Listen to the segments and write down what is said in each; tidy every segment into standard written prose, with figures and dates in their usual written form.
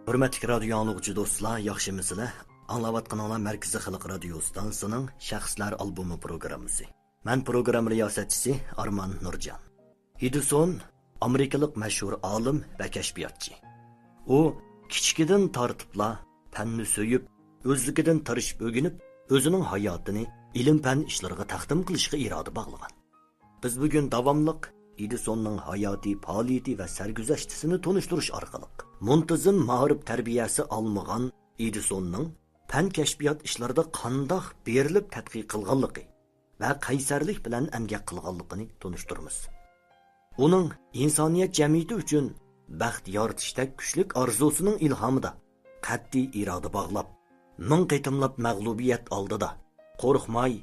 Hürmetli radyo anlıqçı dostlar, yaxşımısınızlar? Anlavatqanlar Merkezi Xalq Radio Stansiyasının Şəxslər albomu proqramısı. Mən proqram riyasətçisi Arman Nurcan. Edison Amerikalik məşhur alim və kəşfiyyatçı. O, kiçikidən tartıbla fənni söyüb, özlükidən tarışıb ögünüb, özünün hayatını ilim-fən işlərə təqdim qilishga iradə bağlagan. Biz bugün davamlıq Edisonның hayati fəaliyyəti və sərgüzəştisini tonuşturuş arqalıq muntazam ma'rif tərbiyəsi almagan Edisonның fən kəşfiyyat işlərdə qandaq berilib tədqiq qılğanlığı və qaysarlik bilan əmgək qılğanlığını tonuşturumuz. Onun insaniyyət cəmiyyəti üçün bəxt yaratışdək güclük arzusunun ilhamıda qat'iy iradə bağlab, min qitimlab məğlubiyyət aldıda qorxmay,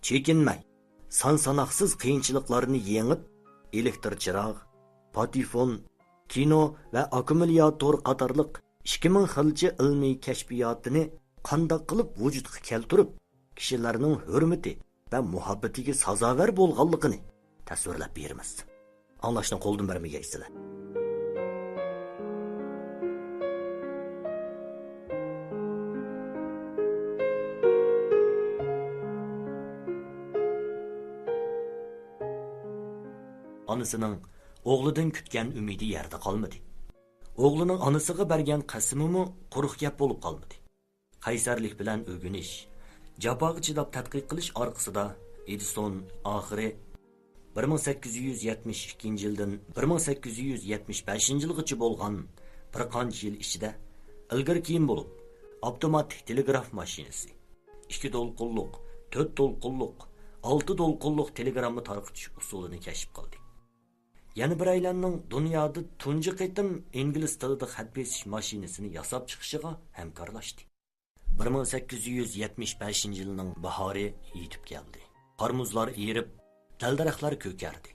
çekinmay, san-sanaqsız qiyinchiliklarni yengib, elektr chirog, patifon, kino va akkumulyator qatorliq 2000 xilchi ilmiy kashfiyotini qandoq qilib vujudga keltirib, kishilarning hurmati va muhabbatiga sazovar bo'lganligini tasvirlab beramiz. Anlashni qo'ldan bermaysizlar. Anısının oğludan kütken ümidi yerde kalmadı. Oğlunun anısıga bergen qasımımı quruq gap bo'lib qolmadi. Qaysarlik bilan o'g'inish, jafoga chidab tadqiq qilish orqasida Edison oxiri 1872 yildan 1875 yilgacha bo'lgan bir qancha yil ichida ilgari keyin bo'lib, avtomatik telegraf mashinasi, 2 to'lqinliq, 4 to'lqinliq, 6 to'lqinliq telegramma tarqitish usulini kashf qildi. Yana bir aylanning dunyoda tunji qitim ingliz tilida xat besish mashinasini yasab chiqishiga hamkorlashdi. 1875 yilning bahori yetib keldi. Qarmuzlar erib, dal-daraxtlar ko'kardi.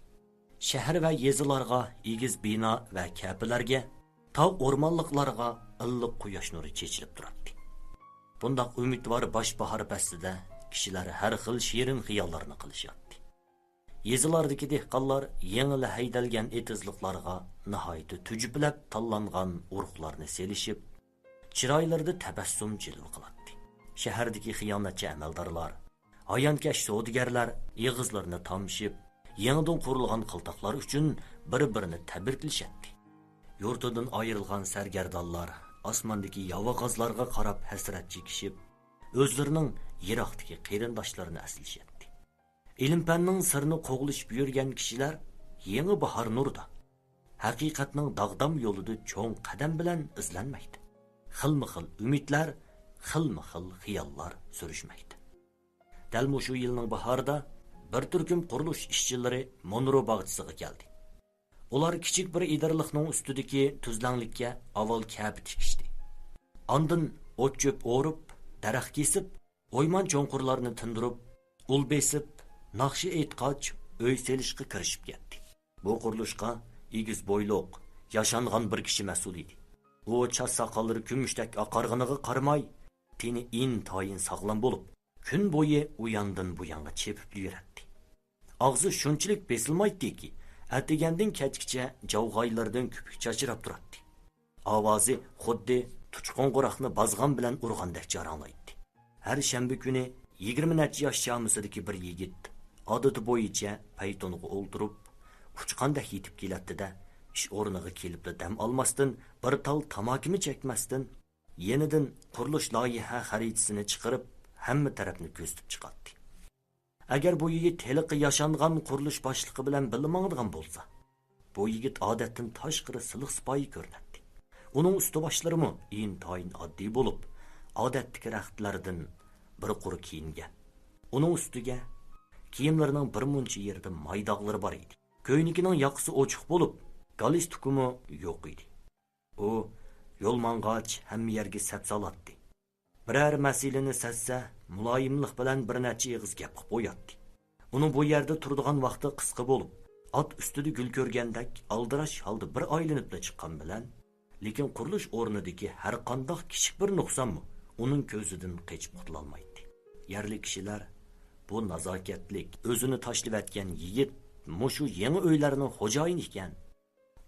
Shahar va yezilarga, egiz bino va kapilarga, tog' o'rmonliqlarga illiq quyosh nuri chechilib turardi. Bundaq umidvor bosh bahor faslida kishilar har xil shirin xiyollarni qilishardi. Yezilardagi dehqonlar yengil haydalgan etizliqlarga nihoyatda tujublab tanlangan urug'larni selishib, chiroylarida tabassum jilva qiladi. Shahardagi xiyonatchi amaldorlar, ayonkash savdogarlar yig'izlarini tamshib, yangidan qurilgan qiltaqlar uchun bir-birini tabriklashadi. Yurtidan ayrilgan sargardonlar osmondagi yovog'ozlarga qarab hasrat chekishib, o'zlarining yiroqdagi qarindoshlarini aslashadi. İlim-fənning sirni qo'g'lishib yurgan kishilar yangi bahor nurida, haqiqatning dag'dam yo'lida cho'ng qadam bilan izlanmaydi. Xilma-xil umidlar, xilma-xil xiyollar surishmaydi. Dal shu yilning bahorida bir turkum qurilish ishchilari Monro bog'chisiga keldi. Ular kichik bir idarlikning ustidagi tuzlanlikka avval kabi tikishdi. Ondan o't-cho'p o'rib, daraxt kesib, o'yman cho'nqurlarni tindirib, ul besib, naqshi aytqoch uy selishga kirishib ketdi. Bu qurilishga egiz bo'yliq, yashangan bir kishi mas'ul edi. U chas soqollari kumushdek oqarg'iniga qaramay, teni intoyin sog'lom bo'lib, kun bo'yi u yandan bu yonga chepib yurardi. Og'zi shunchalik besilmaydiki, atigandan kechgacha javg'aylardan ko'pik chachirab turardi. Ovozi xuddi tuchqonqo'raqni bozg'on bilan urgandek jaranglaydi. Har shanba kuni 20 necha yosh chamisidagi bir yigit odati bo'yicha paytoniga o'ltirib, uchqandek yetib kelatdi-da, ish o'rniga kelib dam olmasdan, bir tal tamokimi chekmasdan, yenidan qurilish loyiha xaritasini chiqarib, hamma tarafni ko'zitib chiqardi. Agar bu yigit heliqi yashangan qurilish boshlig'i bilan bilmaydigan bo'lsa, bu yigit odatdan tashqari siliq sipoyi ko'rinadi. Uning usti boshlarimi intoyin oddiy bo'lib, odatdagi raxtlardan bir quri kiyingan. Uning ustiga kiyimlarining bir muncha yerda maydaqlari bor edi. Ko'ynikining yoqisi ochiq bo'lib, galstukumi yo'q edi. U yo'lmang'ach hamma yerga sapsalatdi. Biror masalani sezsa, muloyimlik bilan bir necha ig'iz gap qilib qo'yadi. Uning bu yerda turadigan vaqti qisqa bo'lib, ot ustida gul ko'rgandek aldirash holda bir aylanib chiqqan bilan, lekin qurilish o'rnidagi har qanday kichik bir nuqsonmi uning ko'zidan qechib qutula olmaydi. Yerli kishilar bu nazokatlik, o'zini tashlab etgan yigit mushu yangi uylarning xo'jayini ekan.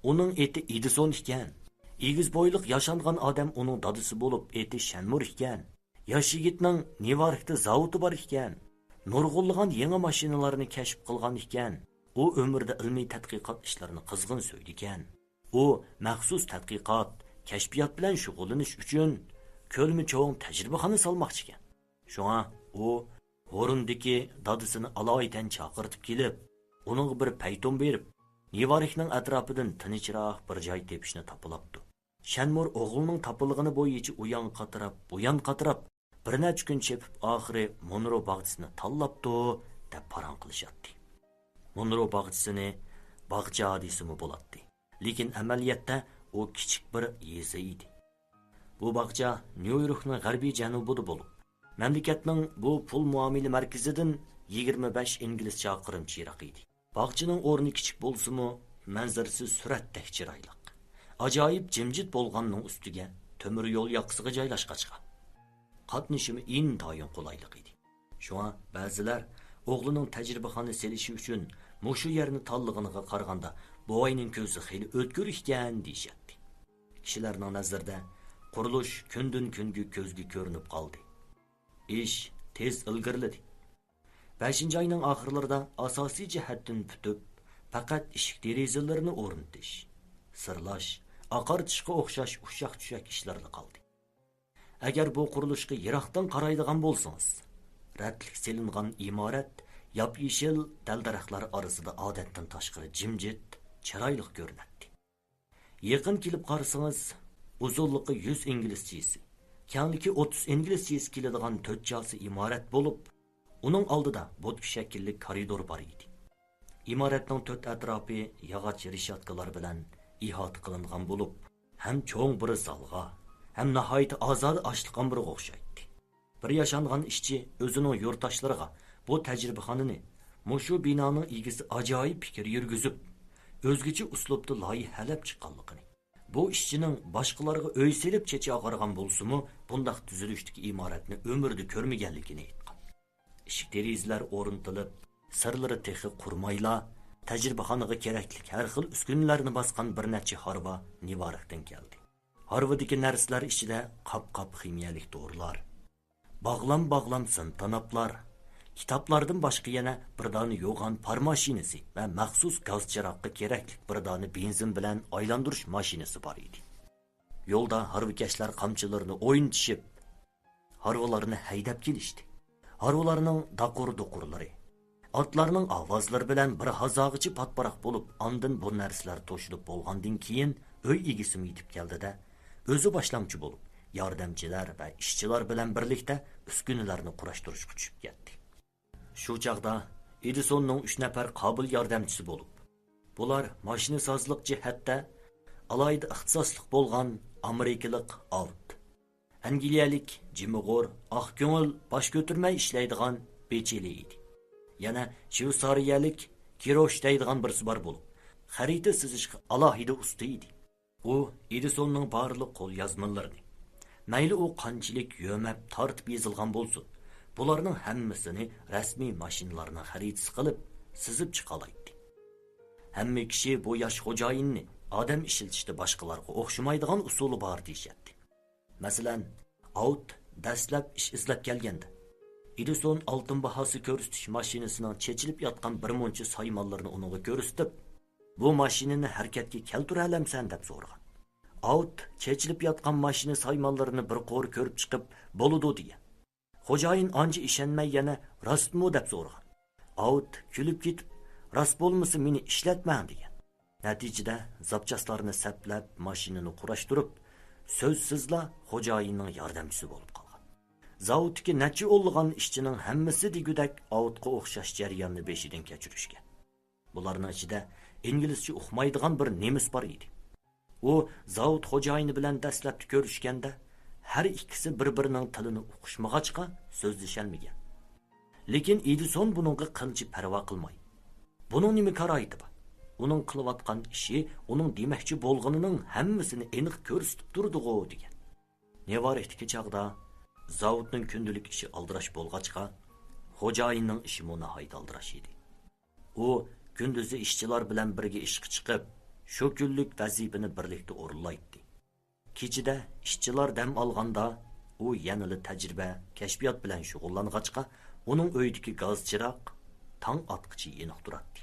Uning eti Edison ekan. Egiz boyliq yaşangan odam uning dadisi bo'lib, eti Shanmur ekan. Yosh yigitning Nevarkda zavodi bor ekan. Nurg'unlagan yangi mashinalarni kashf qilgan ekan. U umrida ilmiy tadqiqot ishlarini qizg'in so'ydigan. U maxsus tadqiqot, kashfiyot bilan shug'ullanish uchun ko'lmi cho'ng tajribaxona salmoqchi ekan. Shunga u Horundagi dadisini aloyidan chaqirtib kelib, uning bir payton berib, Nevarkning atrofidan tinchroq bir joy tepishni topilibdi. Shanmur o'g'lining topilg'ini bo'yicha bu yon qatirab, bir necha kun chepib, oxiri Monro bog'chisini tanlabdi deb parang qilishadi. Monro bog'chisini bog'cha desimi bo'ladi. Lekin amaliyotda u kichik bir yeza edi. Bu bog'cha Nyu-Yorkning g'arbiy janubida bo'lib, mamlakatning bu pul muomala markazidan 25 ingliz chaqirim yiroq edi. Bog'chining o'rni kichik bo'lsa-mu, manzarasi suratdek chiroyli. Ajoyib jimjit bo'lganning ustiga temir yo'l yoqasiga joylashgan. Qatnashimi intayin qulaylik edi. Shunga ba'zilar o'g'lining tajribaxona selishi uchun mushu yerni tanlig'iga qaraganda bo'yning ko'zi xeyli o'tkir ekan deyshadi. Kishilarning nazarida qurilish kundan kunga ko'zga ko'rinib qoldi. Ish tez ilgirladi. 5-oyning oxirlarida asosiy jihatdan putib, faqat eshik derazalarini o'rnatish, sirlash, aqar-tishqa o'xshash ushaq-tushak ishlarda qoldi. Agar bu qurilishga yiroqdan qaraydigan bo'lsangiz, ratlik selingan imorat yop-yeshil dal-daraxtlar orasida odatdan tashqari jimjit, chiroyli ko'rinadi. Yaqin kelib qarasangiz, uzunligi 100 inglizchasi, kengligi 30 inglizchasi keladigan 4 jalsi imorat bo'lib, uning oldida bo'tki shaklli koridor bor edi. Imoratning 4 atrofi yog'och rishotkalar bilan ihota qilingan bo'lib, ham cho'ng bir zalga, ham nihoyat ozod ochliqan bir o'xshaydi. Bir yashangan ishchi o'zining yurtdoshlariga bu tajribaxonani, mushu binoning egisi ajoyib fikr yurgizib, o'zgacha uslubda loyihalab chiqqanligini, bu ishchining boshqalarga o'y selib checha og'argan bo'lsa-mu, bundaq tuzilishdagi imoratni umrda ko'rmaganligini aytgan. Eshik derazlar o'rnatilib, sirlari texi qurmayla, tajribaxonaga kerakli har xil uskunalarni bosgan bir necha harva Nevarkdan keldi. Harvadagi narsalar ichida qop-qop ximiyalik dorilar, bog'lam sintanaplar, kitoblardan boshqa yana bir dona yo'g'on par mashinasi va maxsus gaz chiroqqa kerakli bir dona benzin bilan aylantirish mashinasi bor edi. Yo'lda harvakashlar qamchilarini o'yintishib, harvalarni haydab kelishdi. Harvalarning doqur-doqurlari, otlarning ovozlari bilan bir hazog'ichi patparaq bo'lib, ondan bu narsalar to'shilib bo'lgandan keyin uy egisi yetib keldida, o'zi boshlamchi bo'lib, yordamchilar va ishchilar bilan birlikda uskunalarni qurashtirishga tushib ketdi. Shu chaqda Edisonning 3 nafar qobil yordamchisi bo'lib, bular mashinasozlik jihatda alohida ixtisoslik bo'lgan amerikalik Alt, angliyalik Jimig'or, oq ko'ngil bosh ko'tarmay ishlaydigan Becheli edi. Yana shvetsariyalik Kirosh deydigan birisi bor bo'lib, xarita chizishga alohida usta edi. U Edisonning barliq qo'l yozmalarini, mayli u qanchalik yo'mab tortib yozilgan bo'lsin, bularning hammasini rasmiy mashinalarning xaritasi qilib, sizib chiqalaydi. Hamma kishi bu yosh xo'jayinni odam ishlatishda boshqalarga o'xshamaydigan usuli bor deyshadi. Masalan, Out dastlab ish izlab kelganda, Edison oltin bahosi ko'rsatish mashinasining chechilib yotgan bir muncha saymonlarni unga ko'rsatib, bu mashinani harakatga keltira olamsan deb so'ragan. Out chechilib yotgan mashina saymonlarini bir qo'r ko'rib chiqib, bo'ludi degan. Xo'jayin ancha ishonmay yana rostmi deb so'ragan. Out kulib ketib, rost bo'lmasa meni ishlatmang degan. Natijada zapchastlarni saplab mashinani qurashtirib, so'zsizla xo'jayinning yordamchisi bo'lib qolgan. Zavodga necha o'lgan ishchining hammasi degudak Outga o'xshash jarayonni beshidan kechirishgan. Bularning ichida inglizcha o'qimaydigan bir nemis bor edi. U zavod xo'jayini bilan dastlab ko'rishganda har ikkisi bir-birining tilini o'qishmag'achqa so'zlashalmagan. Lekin Edison buningga qancha parvo qilmay, buning nima qaraydi bor? Uning qilayotgan ishi uning demoqchi bo'lganining hammasini aniq ko'rsatib turdi-ku degan. Nevarkdagi chaqda zavodning kundalik ishi aldirash bo'lg'achqa, xo'jayinning ishi nihoyat aldirash edi. U kunduzi ishchilar bilan birga ishga chiqib, shu kunlik vazifani birlikda o'rinlaydi. kechida ishchilar dam olganda u yanada tajriba, kashfiyot bilan shug'ullangachqa, uning uyidagi gaz chiroq tong otqichi aniq turadi.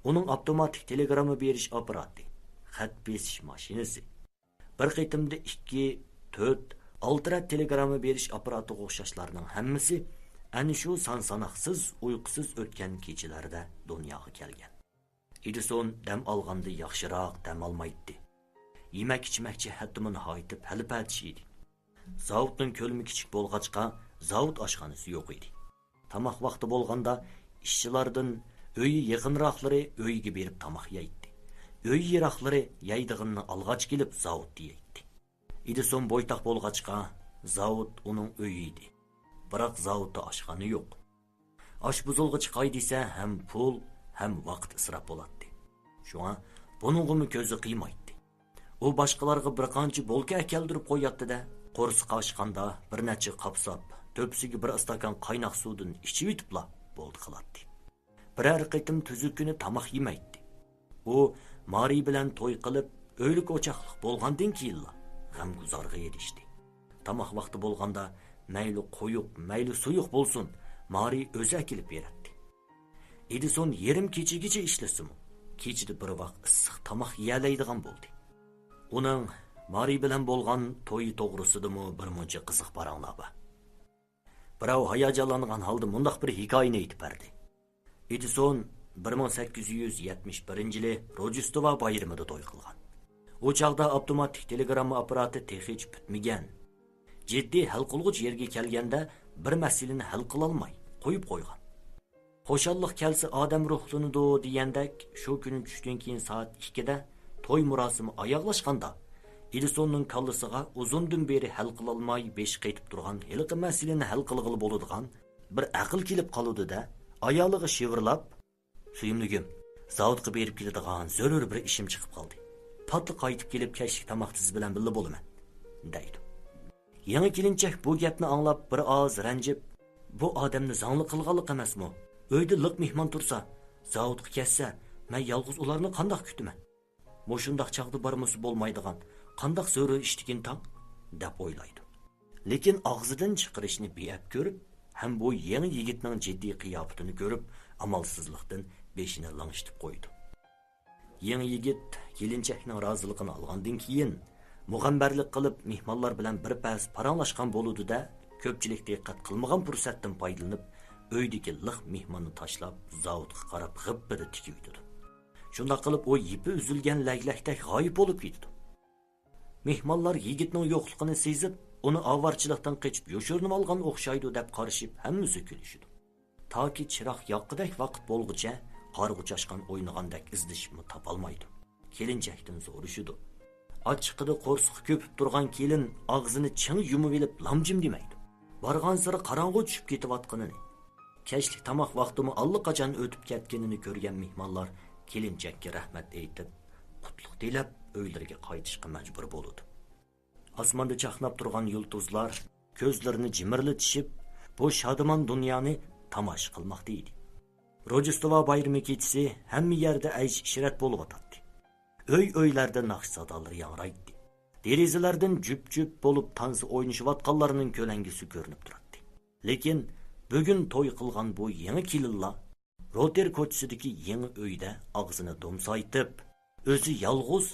Uning avtomatik telegramma berish apparati, xat besish mashinasi, bir qitimda 2, 4, 6 telegramma berish apparatiga o'xshashlarning hammasi ana shu son-sanoqsiz uyqusiz o'tgan kechalarda dunyoga kelgan. Edison dam olganda yaxshiroq dam olmaydi. Yemak ichmakchi hattoman haytib halipatish edi. Zavodning ko'lmi kichik bo'lg'achqa, zavod oshxonasi yo'q edi. Tamoq vaqti bo'lganda ishchilardan uyi yaqinroqlari uyiga berib tamoq yeydi. Uyi yiroqlari yeydig'ini olg'ach kelib zavodga yeydi. Edison bo'ytaq bo'lg'achqa, zavod uning uyi edi. Biroq zavodda oshxona yo'q. Osh buzilg'ich qo'ydisa ham pul, ham vaqt isrof bo'ladi. Shunga buningga ko'zi qiymaydi. U boshqalarga bir qancha bo'lka keltirib qo'yatdi-da, qo'rsi qoshqanda bir necha qopsab, to'psiga bir stakan qaynoq suvdan ichib yutibla bo'ldi qiladi. Biror qitim tuzuk kuni tamoq yemaydi. U Mari bilan to'y qilib, o'ylik o'chaqliq bo'lgandan keyin g'amguzorga erishdi. Tamoq vaqti bo'lganda mayli qo'yib, mayli suyuq bo'lsin, Mari o'zi kelib beradi. Edison yarim kechigacha ishlasin, kechida bir vaqt issiq tamoq yeyalaydigan bo'ldi. Uning Mari bilan bo'lgan to'yi to'g'risidami bir muncha qiziq paranglar bor. Birov hayajonlangan holda mundaq bir hikoyani aytib berdi. Edison 1871-yili Rojdestvo bayramida to'y qilgan. O chaqda avtomatik telegramma apparati texnik bitmagan. Jiddiy hal qilg'ich yerga kelganda bir masalani hal qila olmay qo'yib qo'ygan. Xo'shallik kelsa odam ruhlanadi degandek, shu kuni tushdan keyin soat 2 da to'y murosimi oyoqlashganda Edisonning kallasiga uzundan beri hal qila olmay besh qaytib turgan haliqi masalani hal qilg'ili bo'ladigan bir aql kelib qoldi-da, ayoliga shivirlab, "Suyimligim, zavodga berib keladigan zarur bir ishim chiqib qoldi. Patli qaytib kelib kechlik tamoq tiz bilan birga bo'laman" deydi. Yangi kelinchak bu gapni anglab bir oz ranjib, "Bu odamni zangli qilganlik emasmi? Uyda liq mehmon tursa, zavodga ketsa, men yolg'iz ularni qandoq kutaman? Mo'shundoq chaqda bormasi bo'lmaydigan, qandoq zarur ishtikin tang?" deb o'ylaydi. Lekin og'zidan chiqarishni beyab ko'rib, ham bu yangi yigitning jiddiy qiyofatini ko'rib, amalsizlikdan beshini lang'ishtirib qo'ydi. Yangi yigit kelinchakning roziligini olgandan keyin mug'ambarlik qilib mehmonlar bilan bir pas paranglashgan bo'ludi-da, ko'pchilik diqqat qilmagan fursatdan foydalanib, uydagi liq mehmonni tashlab, zavodga qarab g'ippida tikiydi. Shunda qilib o yipi uzilgan laylakdek g'oyib bo'lib ketdi. Mehmonlar yigitning yo'qligini sezib, uni avarchilikdan qochib yo'shirinib olgan o'xshaydi deb qarashib, hammasi kulishdi. Toki chiroq yoqqidek vaqt bo'lguncha qarg'uchashgan o'ynagandek izdishimni topolmaydi. Kelinchakdan so'rashdi. Ochiqida qo'rsiq ko'pib turgan kelin og'zini ching yumib olib lamjim demaydi. Borgan sari qorong'u tushib ketayotganini, kechlik tamoq vaqtimi allaqachon o'tib ketganini ko'rgan mehmonlar kelinchakka rahmat aytib, qutlug' tilab uylariga qaytishga majbur bo'ldi. Osmonda chaqnab turgan yulduzlar ko'zlarini jimirlatishib, bu shodimon dunyoni tomosha qilmoqda edi. Rojdestvo bayrami kechasi hamma yerda aysh-ishrat bo'lib o'tadi. O'y-o'ylarda naqsh sadolari yangraydi. Derazalardan jup-jup bo'lib tansi o'ynashayotganlarning ko'langisi ko'rinib turadi. Lekin bugun to'y qilgan bu yangi kelinlar Roter ko'chasidagi yangi uyda og'zini domsaytib, o'zi yolg'iz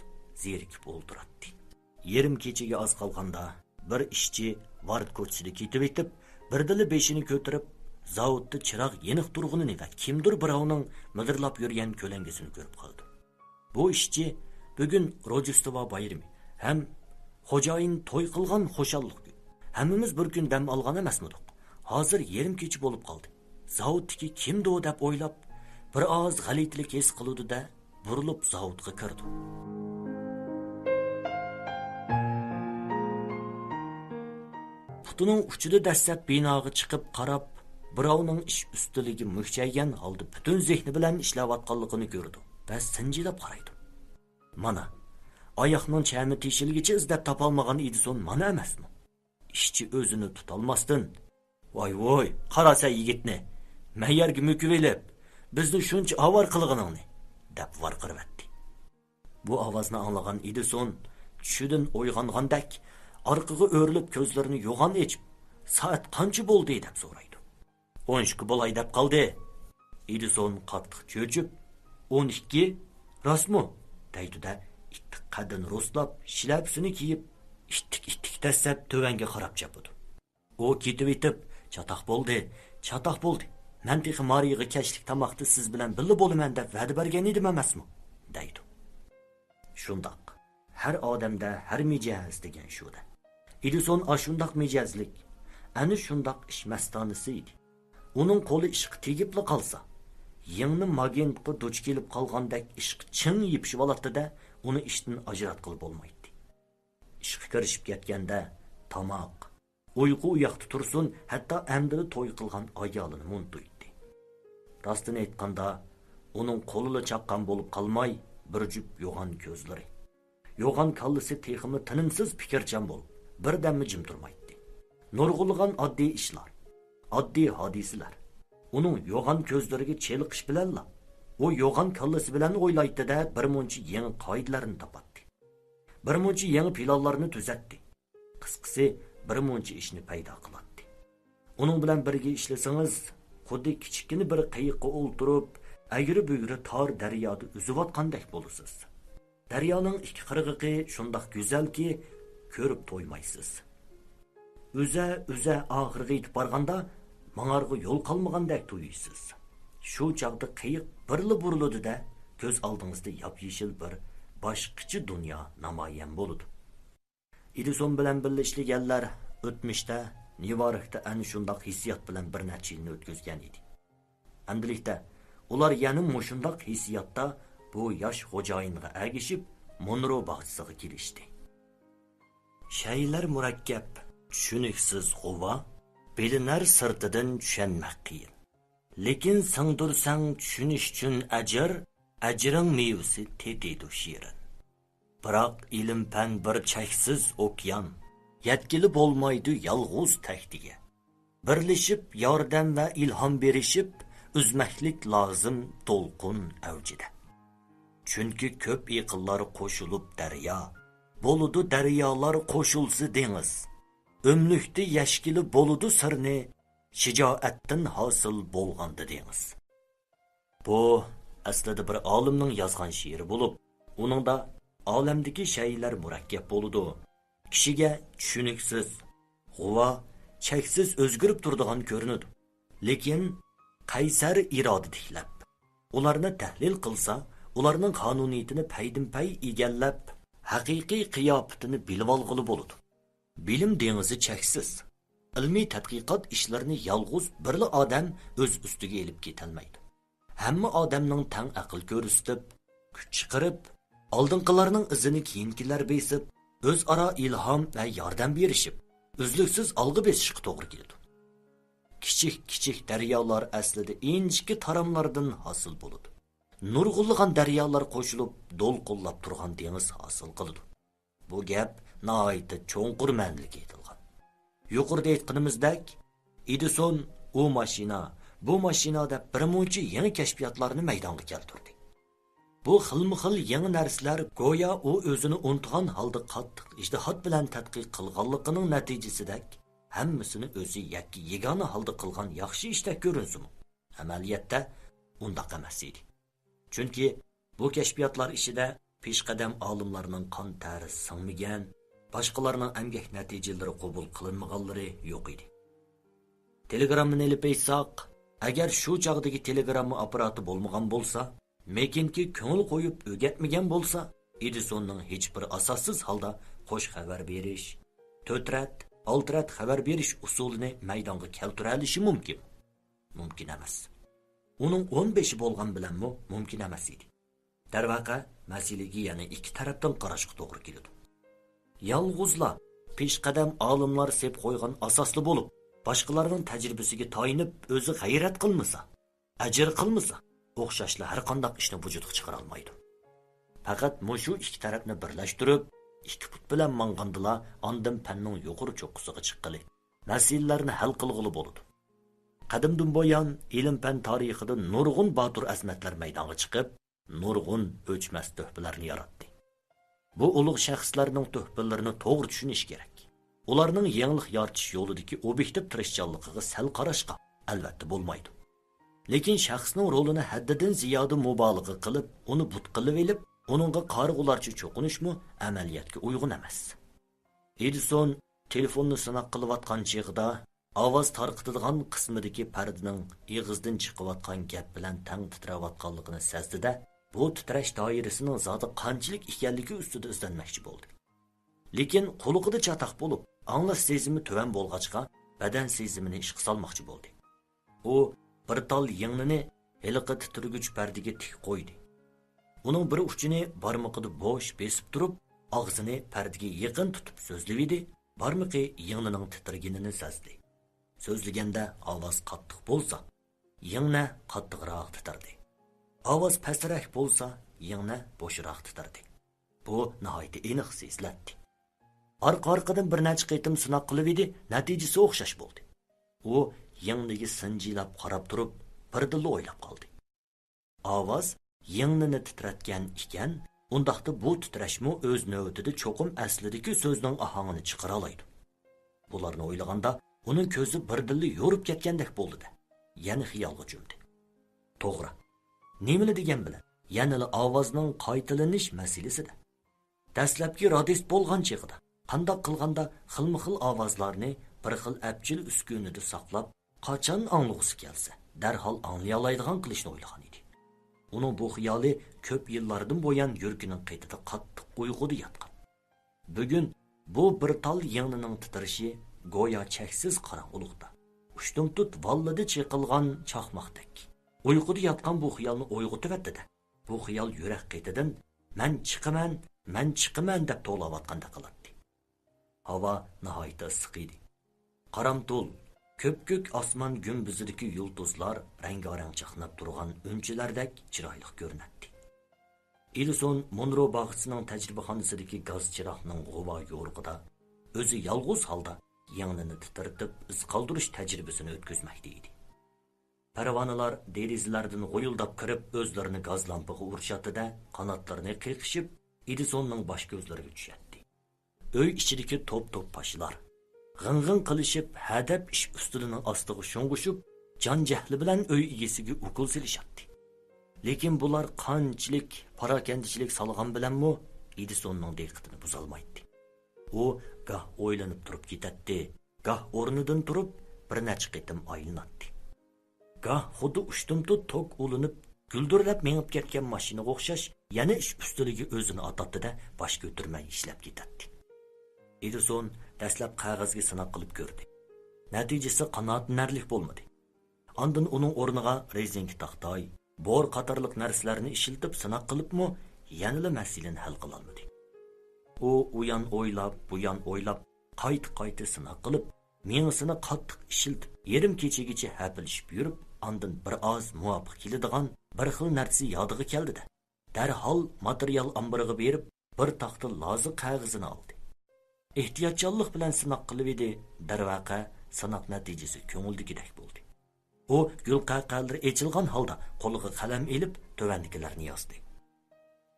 zerikib o'ltiradi. Yarim kechaga oz qolganda bir ishchi Vard ko'chasida ketib etib, birdili beshini ko'tarib, zavodda chiroq yeniq turg'unini va kimdir birovning midirlab yurgan ko'langisini ko'rib qoldi. Bu ishchi bugun Rojdestvo bayrami ham xo'jayin to'y qilgan xo'shallik kun. Hammamiz bir kun dam olgan emasmidik. Hozir yarim kecha bo'lib qoldi. Zavoddagi kimdi o deb o'ylab, bir oz g'alitlik his qildi-da, burilib zavodga kirdi. Putining uchida dastlab binoga chiqib qarab, birovning ish ustiligi muhchaygan holda butun zehni bilan ishlayotganligini ko'rdi va sinjilab qaraydi. Mana, oyoqning chami teshilgicha izdab topolmagan Edison mana emasmi? Ishchi o'zini tutolmasdan, "Voy, qarasa yigitni, mayarga mukib elib, bizni shuncha avar qilganingni" deb varqirib etdi. Bu ovozni anglagan Edison tushidan uyg'ongandek orqaga o'rilib ko'zlarini yo'g'on echib soat qancha bo'ldi deb so'raydi. 12 bo'lay deb qoldi. Edison qattiq cho'chib 12 rostmi deydi-da ikki qadin ro'slab shlyapasini kiyib ittik tasab tövanga qarab chapadi. U ketib etib chatoq bo'ldi. Men texi Mariyaga kechlik tamoqni siz bilan birga bo'laman deb va'da bergan edim emasmi deydi. Shundoq har odamda har mijoz degan shuda. Edison ashundoq mijozlik ana shundoq ish mastonisi edi. Uning qo'li ishqi tegibli qolsa, yengni magentga duch kelib qolgandek ishqi chin yipishib oladi-da, uni ishdan ajratqilib bo'lmaydi. Ishga kirishib ketganda tamoq, uyqu uyoqda tursin, hatto amdini to'y qilgan ayolini unutdi. Rostini aytganda, uning qo'lini chaqqan bo'lib qolmay, bir jup yo'g'on ko'zlari, yo'g'on kallasi teximi tinimsiz fikrchan bo'lib, birdammi jim turmaydi. Nurg'ulg'an oddiy ishlar, oddiy hodisalar uning yo'g'on ko'zlariga cheliqish bilanla, u yo'g'on kallasi bilan o'ylaydi-da, bir muncha yangi qoidalarni topadi. Bir muncha yangi planlarni tuzatdi. Qisqasi, bir muncha ishni paydo qiladi. Uning bilan birga ishlasangiz, xuddi kichikini bir qayiqqa o'ltirib, agri-bugri tor daryoda uzayotgandek bo'lasiz. Daryoning ikki qirg'og'i shundoq go'zalki, ko'rib to'ymaysiz. O'za oxiriga yetib borganda mang'arga yo'l qolmagandek tuyuysiz. Shu chaqda qiyiq birli buriladi-da, ko'z oldingizda yop-yeshil bir boshqacha dunyo namoyon bo'ladi. Edison bilan birga ishlaganlar o'tmishda Nyu-Yorkda ana shundoq hissiyot bilan bir necha yilni o'tkazgan edi. Endilikda ular yana shundoq hissiyotda bu yosh xo'jayinga agishib Monro bog'chisiga kelishdi. Shaylar murakkab, tushuniksiz g'uva, bilinar sirtidan tushunmak qiyin. Lekin singdirsang tushunish uchun ajring mevasi tetedi shirin. Biroq ilm-fan bir cheksiz okean, yetkili bo'lmaydi yolg'iz taxtiga. Birlashib yordam va ilhom berishib, uzmaklik lozim to'lqin avjida. Chunki ko'p yiqillar qo'shilib daryo, bo'ludi daryolar qo'shilsa dengiz. Ömlükdə yashkili boludu sirni, shijoatdan hosil bo'lganda dengiz. Bu aslida bir olimning yozgan she'ri bo'lib, uningda olamdagi shaylar murakkab bo'ludi. Kishiga tushuniksiz, g'uva, cheksiz o'zgarib turadigan ko'rinadi. Lekin qaysar iroda tiklab, ularni tahlil qilsa, ularning qonuniyatini paydin-pay egallab, haqiqiy qiyofatini bilib olg'ili bo'ladi. Bilim dengizi cheksiz. Ilmiy tadqiqot ishlarini yolg'iz birli odam o'z ustiga elib ketolmaydi. Hamma odamning tang aql ko'rsatib, kuch chiqarib, oldinqilarning izini keyingilar besib, o'zaro ilhom va yordam berishib, uzluksiz olg'a besishga to'g'ri keladi. Kichik daryolar aslida inchki taramlardan hosil bo'ladi. Nurg'ulg'an daryolar qo'shilib, do'lqinlab turgan dengiz hosil qiladi. Bu gap nihoyatda cho'nqur ma'noga aytilgan. Yuqorida aytganimizdek, Edison bu mashinada bir muncha yangi kashfiyotlarni maydonga keltirdi. Bu xilma-xil yangi narsalar go'yo u o'zini unutgan holda qattiq ijtihod bilan tadqiq qilganligining natijasidek, hammasini o'zi yagona holda qilgan yaxshi ishda ko'rinsin. Amaliyotda undaq emas edi. Chunki bu kashfiyotlar ishida peshqadam olimlarning qon tari singmagan, boshqalarning emgak natijalari qabul qilinmaganlari yo'q edi. Telegramni elib aytsak, agar shu chog'dagi telegramma apparati bo'lmagan bo'lsa, mekinki ko'ngil qo'yib o'rgatmagan bo'lsa, Edisonning hech bir asossiz holda qo'sh xabar berish, to'trat, oltrat xabar berish usulini maydonga keltira olishi mumkin. Mumkin emas. Uning 15 bo'lgan bilanmi mumkin emas edi. Darvaqa masalaga yana ikki tarafdan qarashga to'g'ri keladi. Yolg'izla peshqadam olimlar sep qo'ygan asosli bo'lib, boshqalarning tajribasiga toyinib o'zi g'ayrat qilmasa, ajr qilmasa, o'xshashli har qanday ishni vujudga chiqara olmaydi. Faqat mushu ikki tarafni birlashtirib, ikki put bilan mangandila ondan fanning yuqori cho'qqisiga chiqqili, masalalarni hal qilg'ili bo'ladi. Qadimdan buyon ilm-fan tarixida nurg'un botur azmatlar maydonga chiqib, nurg'un o'chmas tuhfalarni yaratdi. Bu ulug' shaxslarning tuhfalarini to'g'ri tushunish kerak. Ularning yangilik yaratish yo'lidagi obyektiv tirishchanligiga sal qarashqa albatta bo'lmaydi. Lekin shaxsning rolini haddidan ziyoda mubolag'a qilib, uni but qilib elib, uningga qarg'ularcha cho'qinishmi amaliyotga uyg'un emas. Edison telefonni sinab qilayotgan chig'ida ovoz tarqatadigan qismidagi pardaning eg'izdan chiqayotgan gap bilan tang titrayotganligini sezdi-da, bu titrash doirasining zoti qanchalik ekanligi ustida izlanmoqchi bo'ldi. Lekin qo'lig'ida chatoq bo'lib, anglash sezimi tuvan bo'lg'achqa, badan sezimini ishga solmoqchi bo'ldi. U bir tal yingni heliqi titrgich pardaga tik qo'ydi. Uning bir uchini barmoqida bo'sh besib turib, og'zini pardaga yaqin tutib so'zlaydi, barmoqi yingnining titrganini sezdi. So'zlaganda ovoz qattiq bo'lsa, yingna qattiqroq titrdi. Ovoz pastroq bo'lsa, yingna bo'shroq titrdi. Bu nihoyat aniq seziladi. Orqa-orqadan bir necha qitim sinab qilib edi, natijasi o'xshash bo'ldi. U yingniga sinjilab qarab turib, birdilla o'ylab qoldi. Ovoz yingnini titratgan ekan, undaqda bu titrashmi o'z navbatida cho'qim aslidagi so'zning ohangini chiqara oladi. Bularni o'ylaganda uning ko'zi birdilla yorib ketgandek bo'ldi-da. Yana xiyolga cho'mdi. To'g'ri. Nimani degan bilan? Yanada ovozning qaytalanish masalasida. Dastlabki radist bo'lgan chig'ida qandoq qilganda xilma-xil ovozlarni bir xil apchil uskunida saqlab, qachon anglag'isi kelsa, darhol anglay oladigan qilishni o'ylagan edi. Uning bu xiyoli ko'p yillardan bo'yan yurkining qaytida qattiq uyg'uda yotgan. Bugun bu bir tal yingnining titrishi go'yo cheksiz qorong'ulikda, ushtumtut vallada chiqilgan chaqmoqdek. Uyquda yotgan bu xiyolni uyg'otib etdi-da. Bu xiyol yurak qaytidan "Men chiqaman" deb to'g'layotganda qiladi. Havo nihoyat issiq edi. Qaramtul, ko'p-ko'k osmon gumbuzidagi yulduzlar rang-orang chaqnab turgan unchilardek chiroyli ko'rinadi. Edison Monroe bog'chisining tajribaxonasidagi gaz chiroqning g'uvo yo'rg'ida o'zi yolg'iz holda yangnini titratib iz qoldirish tajribasini o'tkazmoqda edi. Paravonalar derazalardan g'o'yildab kirib, o'zlarini gaz lampaga urishatdi-da, qanotlarini qiqishib, Edisonning bosh ko'zlariga tushadi. Uy ichidagi top-top pashilar g'ing'in qilishib, hadab ish ustining ostiga sho'ng'ishib, jon jahli bilan uy egasiga ukol silishadi. Lekin bular qanchalik parakandichilik solgan bilanmi Edisonning diqqatini buzolmaydi. U goh o'ylanib turib ketadi, goh o'rnidan turib bir necha qitim aylanadi. Goh xuddi ushtumtut tok ulinib, guldirlab mengib ketgan mashinaga o'xshash, yana ish ustidagi o'zini otadi-da, bosh ko'tarmay ishlab ketadi. Edison dastlab qog'ozga sinab qilib ko'rdi. Natijasi qanoatlanarli bo'lmadi. Ondan uning o'rniga rezinka taxtay, bor qatorliq narsalarni ishiltib sinab qilibmi, yanada masalani hal qila olmadi. U uyan o'ylab, buyan o'ylab, qayta sinab qilib, mengisini qattiq ishiltib, yarim kechagacha hapilishib yurib, ondan bir oz muvofiq keladigan bir xil narsa yodiga keldi-da. Darhol material ombiriga berib, bir taxta lozi qog'ozini oldi. Ehtiyotchanlik bilan sinab qilib edi, darvaqa sinab natijasi ko'ngildagidek bo'ldi. U gul qaqalari echilgan holda qo'liga qalam elib, tovandikilarni yozdi.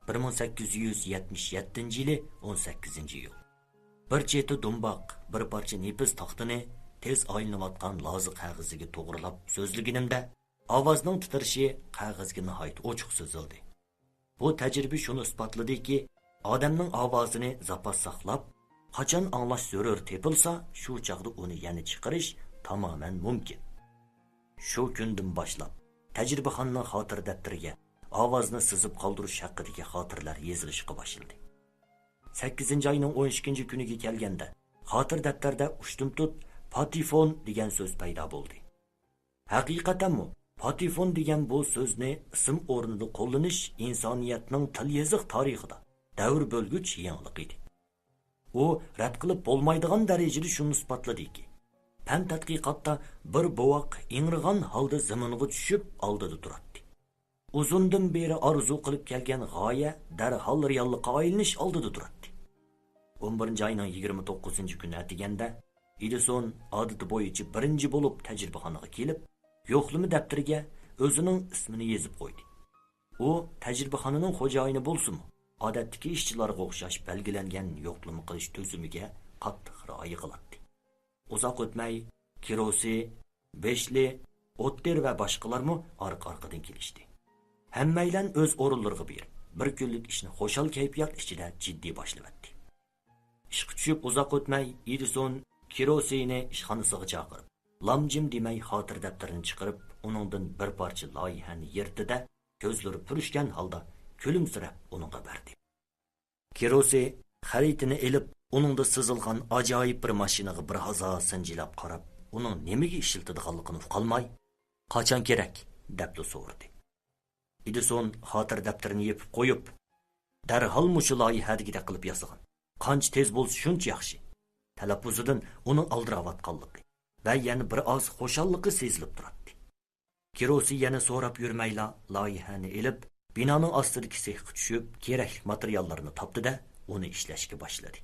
1877-yili 18-iyul. Bir cheti dumboq, bir parcha nepiz taxtini tez aylanayotgan lozi qog'oziga to'g'rilab so'zlaganimda, ovozning titrishi qog'ozga nihoyat ochiq so'zildi. Bu tajriba shuni isbotladiki, odamning ovozini zapas saqlab, qachon anglash zarur tepilsa, shu chaqda uni yana chiqarish tamoman mumkin. Shu kundan boshlab tajribaxonning xotir daftariga ovozni sizib qoldirish haqidagi xotirlar yozilishga boshladi. 8-oyning 12-kuniga kelganda xotir daftarda ushtumtut patifon degan so'z paydo bo'ldi. Haqiqatanmi patifon degan bu so'zni ism o'rnida qo'llanish insoniyatning til yoziq tarixida davr bo'lgich yangilik edi. U rad qilib bo'lmaydigan darajada shuni isbotladiki, fan tadqiqotda bir bovoq ingrigan holda zaminga tushib oldida turadi. Uzundan beri orzu qilib kelgan g'oya darhol reallikqa aylanish oldida turadi. 11-oyning 29-kuni atiganda Edison odati bo'yicha birinchi bo'lib tajribaxonaga kelib, yo'qlama daftariga o'zining ismini yozib qo'ydi. U tajribaxonaning xo'jayini bo'lsin, odatdagi ishchilarga o'xshash belgilangan yo'qlama qilish tuzimiga qattiq rioya qiladi. Uzoq o'tmay Kirosi, Beshli, Otter va boshqalarmi orqa-orqadan kelishdi. Hammaylan o'z o'rinlariga berib, bir kunlik ishni xo'shal kayfiyat ichida jiddiy boshladi. Ishga tushib uzoq o'tmay Edison Kirosini ishxonasiga chaqirib, lamjim demay xotir daftarini chiqarib, uningdan bir parcha loyihani yirtida ko'zlari purishgan holda kulimsirab uningga berdi. Kirosi xaritini elib, uningda sızılgan ajoyib bir mashinaga bir hazo sanjilab qarab, uning nimaga ishiltidiganligini uqolmay, "Qachon kerak?" deb so'radi. Edison xotir daftarini yepib qo'yib, darhol mushu loyihadagidek qilib yasagan. Qancha tez bo'lsa shuncha yaxshi. Talaffuzidan uning aldiravotganligi va yana bir oz xo'shalligi sezilib turadi. Kirosi yana so'rab yurmayla loyihani elib, binoning ostidagi sexga tushib, kerakli materiallarni topdi-da, uni ishlashga boshladi.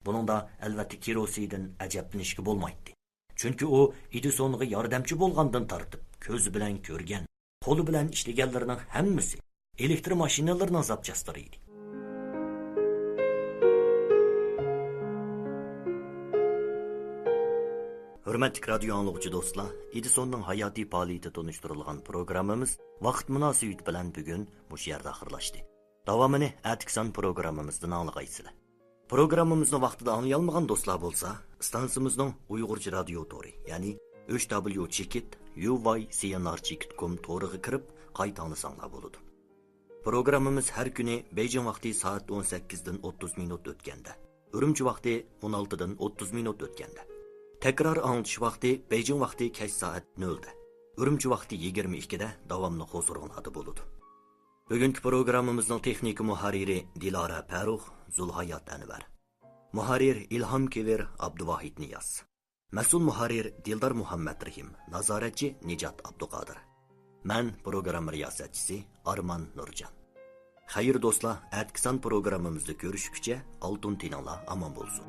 Buningda albatta Kirosidan ajablanishga bo'lmaydi. Chunki u Edisonga yordamchi bo'lgandan tortib, ko'zi bilan ko'rgan, qo'li bilan ishlaganlarning hammasi elektr mashinalarining zapchastlari edi. Hürmetli radyo anlıqçı dostlar, Edison'un hayati faoliyati tanıştırılgan programımız vaqt münasibeti bilan bugun mush yerda axirlashdi. Davomini Atiksan programımızdan anlagaysizlar. Programımızning vaqtida anlayolmagan do'stlar bo'lsa, stansimizning Uyg'urcha radio tori, ya'ni www.uycnr.com toriga kirib, qayta anglasanglar bo'ladi. Programımız har kuni Beijing vaqti soat 18 dan 30 minut o'tganda, Urumchi vaqti 16 dan 30 minut o'tganda. Tekrar anglatish vaqti Beijing vaqti kech soat 0 da, Urumchi vaqti 22 da davomli hozirlanadi bo'ladi. Bugungi programmamizning texnik muharriri Dilara Farruh, Zulhayat Anvar. Muharrir İlham Kever Abduvahid Niyaz. Mas'ul muharrir Dildar Muhammad Rahim, nazoratchi Nijat Abduqodir. Men program riyosatchisi Arman Nurjan. Xayr do'stlar, Atksan programmamizda ko'rishguncha oltin tininglar amon bo'lsin.